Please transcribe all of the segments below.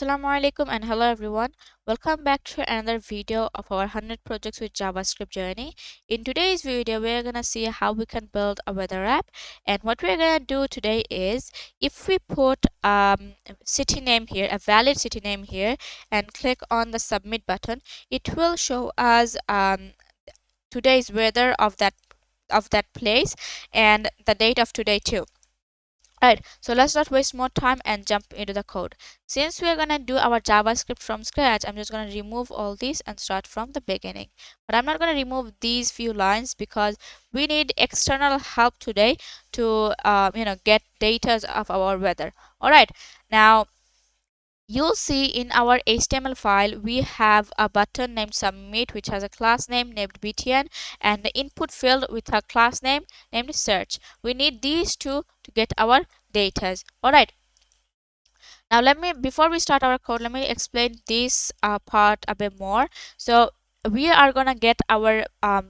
Assalamu alaikum and hello everyone. Welcome back to another video of our 100 projects with JavaScript journey. In today's video, we're gonna see how we can build a weather app. And what we're gonna do today is, if we put city name here, a valid city name here, and click on the submit button, it will show us today's weather of that place and the date of today too. Alright, so let's not waste more time and jump into the code. Since we're gonna do our JavaScript from scratch, I'm just gonna remove all these and start from the beginning. But I'm not gonna remove these few lines because we need external help today to get data of our weather. Alright, now you'll see in our HTML file we have a button named submit, which has a class name named btn and the input field with a class name named search. We need these two to get our data. Alright, now before we start our code, let me explain this part a bit more. So we are gonna get our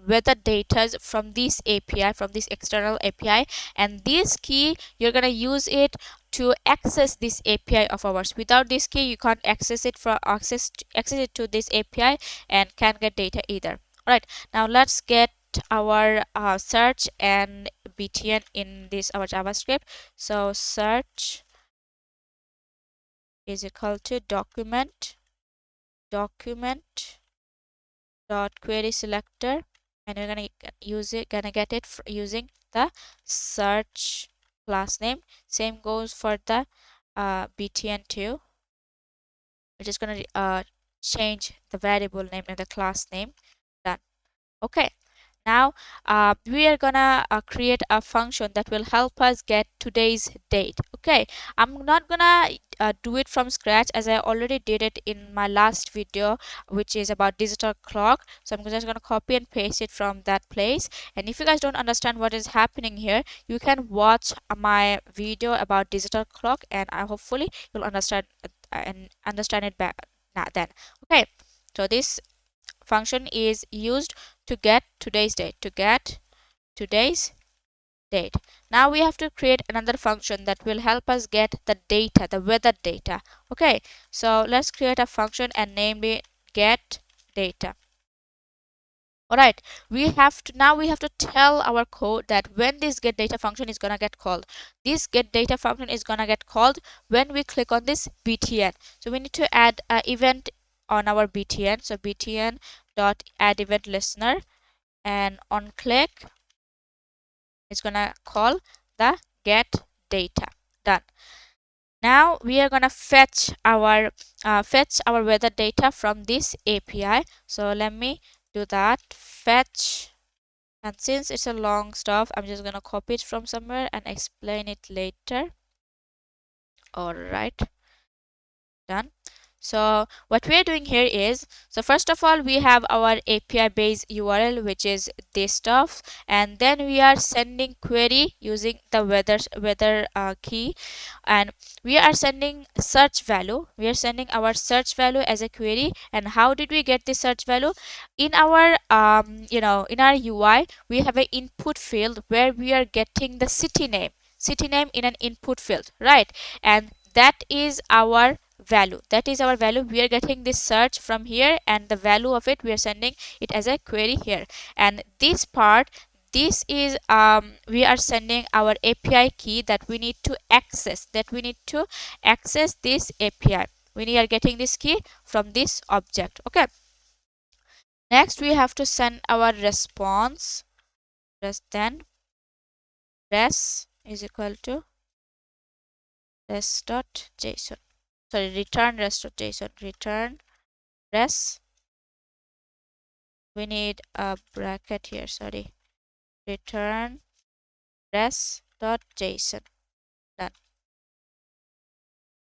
weather data from this API, from this external API, and this key you're gonna use it to access this API of ours. Without this key, you can't access it to this API and can't get data either. All right, now let's get our search and btn in this our JavaScript. So search is equal to document dot query selector, and we're gonna get it using the search class name. Same goes for the btn too. We're just gonna change the variable name and the class name. Done. Okay, now we are gonna create a function that will help us get today's date. Okay, I'm not gonna do it from scratch as I already did it in my last video, which is about digital clock. So I'm just gonna copy and paste it from that place. And if you guys don't understand what is happening here, you can watch my video about digital clock, and hopefully you'll understand it back then. Okay, so this function is used to get today's date. Now we have to create another function that will help us get the data, the weather data. Okay, so let's create a function and name it get data. Alright, we have to tell our code that when this get data function is gonna get called. This get data function is gonna get called when we click on this btn. So we need to add an event on our btn. So btn dot add event listener, and on click it's gonna call the get data. Done. Now we are gonna fetch our weather data from this API. So let me do that. Fetch, and since it's a long stuff, I'm just gonna copy it from somewhere and explain it later. All right, done. So what we are doing here is, so first of all we have our API base URL, which is this stuff, and then we are sending query using the weather key, and we are sending search value. We are sending our search value as a query. And how did we get this search value? In our in our UI we have an input field where we are getting the city name in an input field, right? And that is our value. We are getting this search from here, and the value of it we are sending it as a query here. And this part, this is we are sending our API key that we need to access this API. We are getting this key from this object. Okay, next we have to send our response. Then res is equal to res.json. Sorry, return res.json. Return res, we need a bracket here, sorry, return res.json. Done.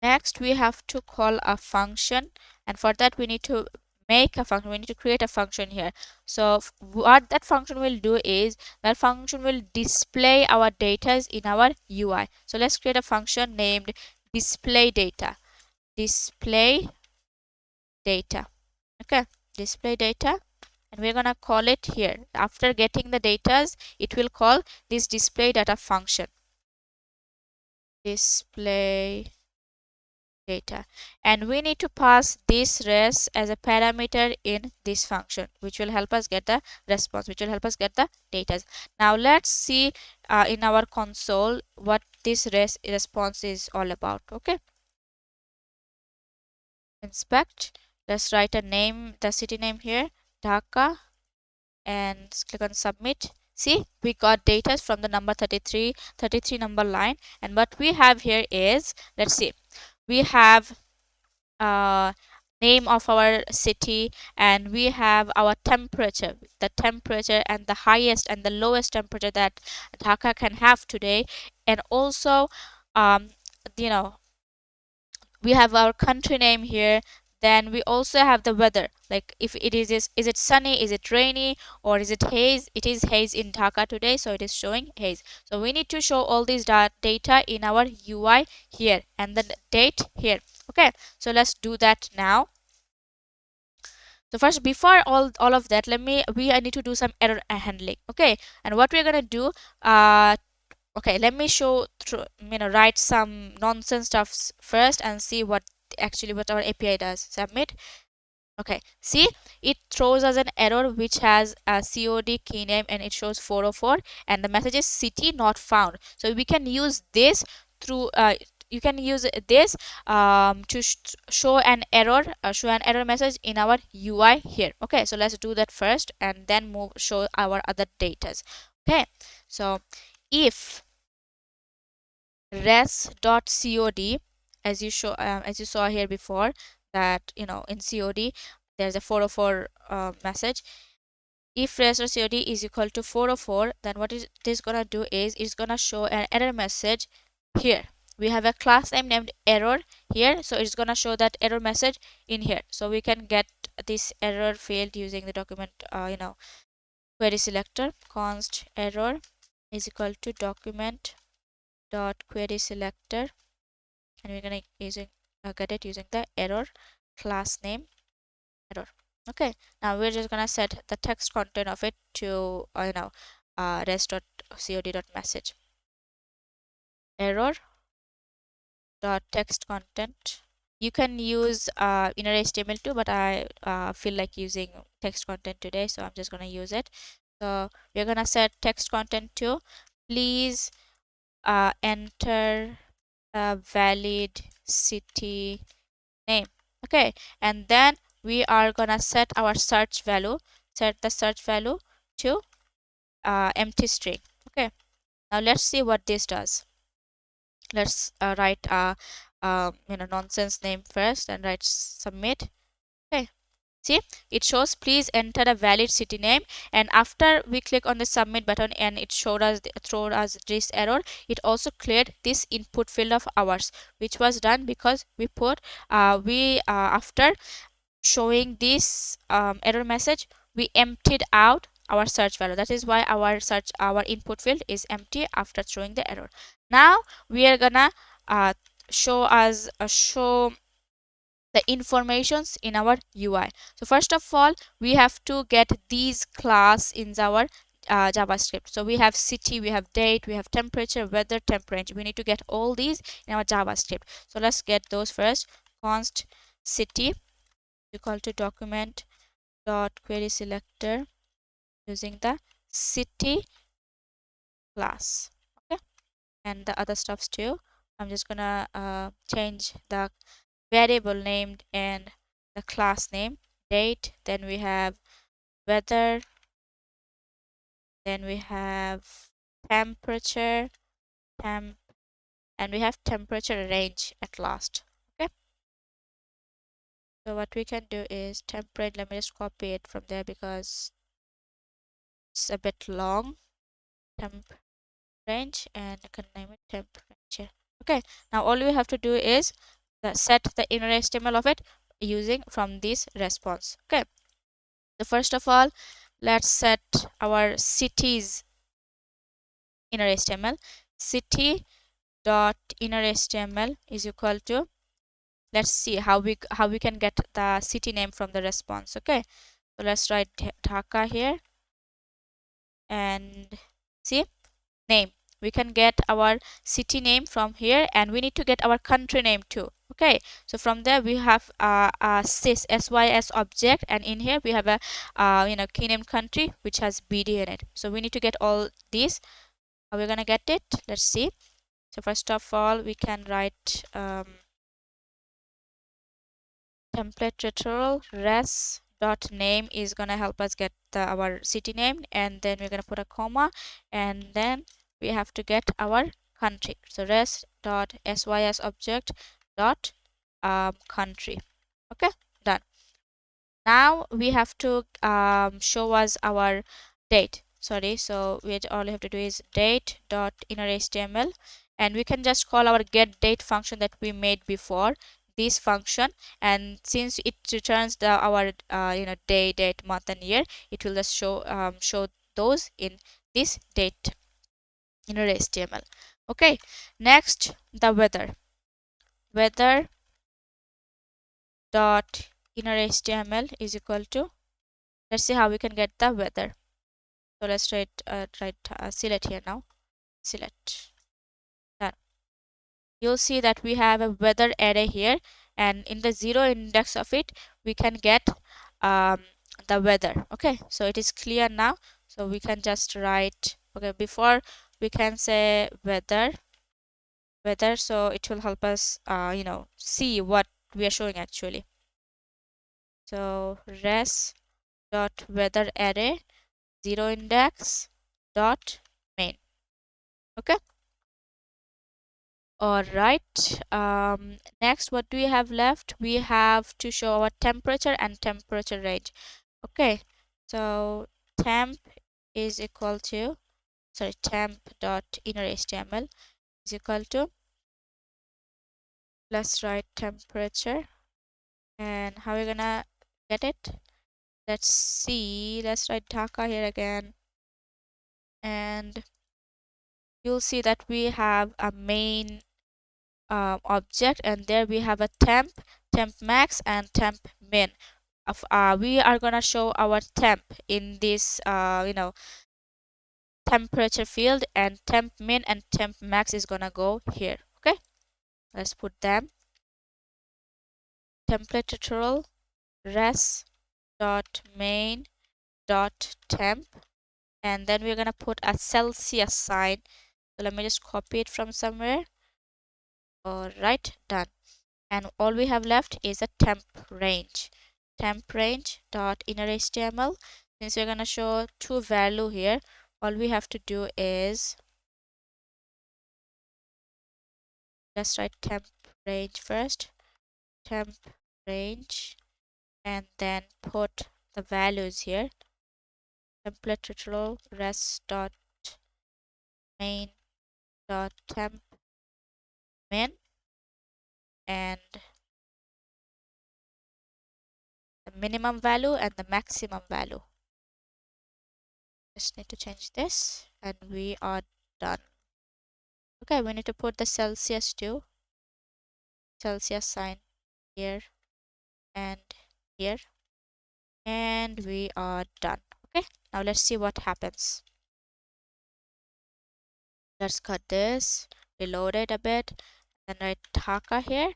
Next we have to call a function, and for that we need to make a function. We need to create a function here. So what that function will do is, that function will display our data in our UI. So let's create a function named display data. Okay, display data, and we're gonna call it here. After getting the data, it will call this display data function. Display data, and we need to pass this res as a parameter in this function, which will help us get the response, which will help us get the data. Now let's see in our console what this res response is all about. Okay, inspect, let's write a name, the city name here, Dhaka, and click on submit. See, we got data from the number 33 number line, and what we have here is, let's see, we have uh, name of our city, and we have our temperature, the temperature and the highest and the lowest temperature that Dhaka can have today, and also um, you know, we have our country name here. Then we also have the weather, like if it is it sunny, is it rainy, or is it haze. It is haze in Dhaka today, so it is showing haze. So we need to show all these data in our UI here, and the date here. Okay, so let's do that now. So first, before all of that, I need to do some error handling. Okay, and what we're gonna do, okay, let me show through, write some nonsense stuff first and see what actually what our API does. Submit. Okay, see, it throws us an error which has a COD key name, and it shows 404, and the message is city not found. So we can use this through you can use this to show an error message in our UI here. Okay, so let's do that first and then show our other datas. Okay, so if res.cod, as you saw here before, that in COD there's a 404 message. If res.cod is equal to 404, then what is this gonna do is it's gonna show an error message here. We have a class name named error here, so it's gonna show that error message in here. So we can get this error field using the document query selector. Const error is equal to document dot query selector, and we're gonna get it using the error class name error. Okay, now we're just gonna set the text content of it to res.cod.message error dot text content. You can use inner HTML too, but I feel like using text content today, so I'm just gonna use it. So we're gonna set text content to please enter a valid city name. Okay, and then we are gonna set our search value, set the search value to empty string. Okay, now let's see what this does. Let's write a nonsense name first and write submit. Okay, see, it shows please enter a valid city name, and after we click on the submit button and it throw us this error, it also cleared this input field of ours, which was done because we put after showing this error message, we emptied out our search value. That is why our input field is empty after throwing the error. Now we are gonna show the informations in our UI. So first of all, we have to get these class in our JavaScript. So we have city, we have date, we have temperature, weather, temp range. We need to get all these in our JavaScript. So let's get those first. Const city equal to document dot query selector using the city class. Okay, and the other stuffs too. I'm just gonna change the variable name and the class name, date, then we have weather, then we have temperature, temp, and we have temperature range at last. Okay, so what we can do is temperate. Let me just copy it from there because it's a bit long. Temp range, and I can name it temperature. Okay, now all we have to do is set the inner HTML of it using from this response. Okay, so first of all, let's set our cities inner HTML. City dot inner HTML is equal to, let's see how we can get the city name from the response. Okay, so let's write Dhaka here, and see, name, we can get our city name from here, and we need to get our country name too. Okay, so from there we have a sys object, and in here we have a key name country which has BD in it. So we need to get all these. How we're gonna get it? Let's see. So first of all, we can write template tutorial res dot name is gonna help us get our city name, and then we're gonna put a comma, and then we have to get our country. So res dot sys object dot country. Okay, done. Now we have to show us our date. Sorry, so all you have to do is date dot inner html, and we can just call our get date function that we made before this function, and since it returns our day, date, month, and year, it will just show those in this date inner html. Okay, next the weather dot inner html is equal to, let's see how we can get the weather. So let's select here now, select that. You'll see that we have a weather array here, and in the 0 index of it we can get the weather. Okay, so it is clear now. So we can just write, okay, before we can say weather, so it will help us see what we are showing actually. So res dot weather array 0 index dot main. Okay, all right. Next, what do we have left? We have to show our temperature and temperature range. Okay, so temp is equal to, sorry, temp dot inner html is equal to, let's write temperature, and how are we gonna get it? Let's see, let's write Dhaka here again, and you'll see that we have a main object, and there we have a temp max, and temp min. We are gonna show our temp in this temperature field, and temp min and temp max is gonna go here. Okay, let's put them. Template tutorial res dot main dot temp, and then we're gonna put a Celsius sign. So let me just copy it from somewhere. All right, done. And all we have left is a temp range dot inner html. Since we're going to show two value here, all we have to do is, let's write temp range first, temp range, and then put the values here. Template tutorial res dot main dot temp min, and the minimum value and the maximum value. Just need to change this, and we are done. Okay, we need to put the Celsius too. Celsius sign here and here, and we are done. Okay, now let's see what happens. Let's cut this, reload it a bit, and write Dhaka here,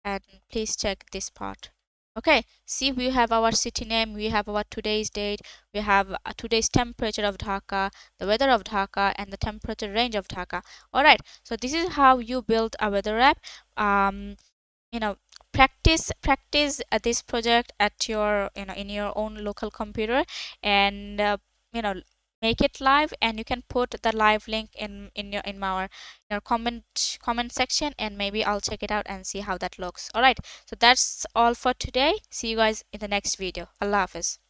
and please check this part. Okay, see, we have our city name, we have our today's date, we have today's temperature of Dhaka, the weather of Dhaka, and the temperature range of Dhaka. All right, so this is how you build a weather app. Practice this project at your in your own local computer, and make it live, and you can put the live link in your comment section, and maybe I'll check it out and see how that looks. All right, so that's all for today. See you guys in the next video. Allah Hafiz.